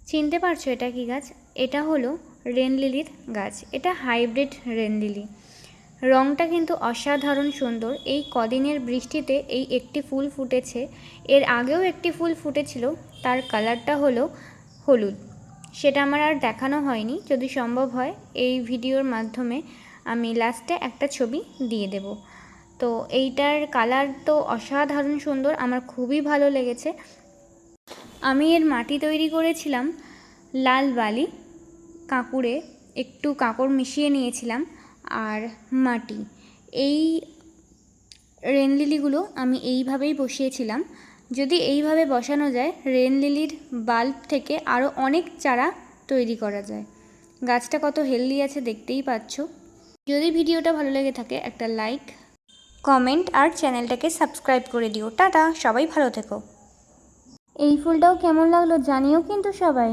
চিনতে পারছো এটা কি গাছ? এটা হলো রেন লিলির গাছ। এটা হাইব্রিড রেন লিলি। রঙটা কিন্তু অসাধারণ সুন্দর। এই কদিনের বৃষ্টিতে এই একটি ফুল ফুটেছে। এর আগেও একটি ফুল ফুটেছিল, তার কালারটা হলো হলুদ। সেটা আমার আর দেখানো হয়নি। যদি সম্ভব হয় এই ভিডিওর মাধ্যমে আমি লাস্টে একটা ছবি দিয়ে দেব। তো এইটার কালার তো অসাধারণ সুন্দর, আমার খুবই ভালো লেগেছে। আমি এর মাটি তৈরি করেছিলাম লাল বালি, কাঁকুড়ে একটু কাঁকড় মিশিয়ে নিয়েছিলাম আর মাটি। এই রেন লিলিগুলো আমি এইভাবেই বসিয়েছিলাম। যদি এইভাবে বসানো যায়, রেন লিলির বাল্ব থেকে আরও অনেক চারা তৈরি করা যায়। গাছটা কত হেলদি আছে দেখতেই পাচ্ছ। যদি ভিডিওটা ভালো লেগে থাকে একটা লাইক, কমেন্ট আর চ্যানেলটাকে সাবস্ক্রাইব করে দিও। টাটা, সবাই ভালো থেকো। এই ফুলটাও কেমন লাগলো জানিও কিন্তু সবাই।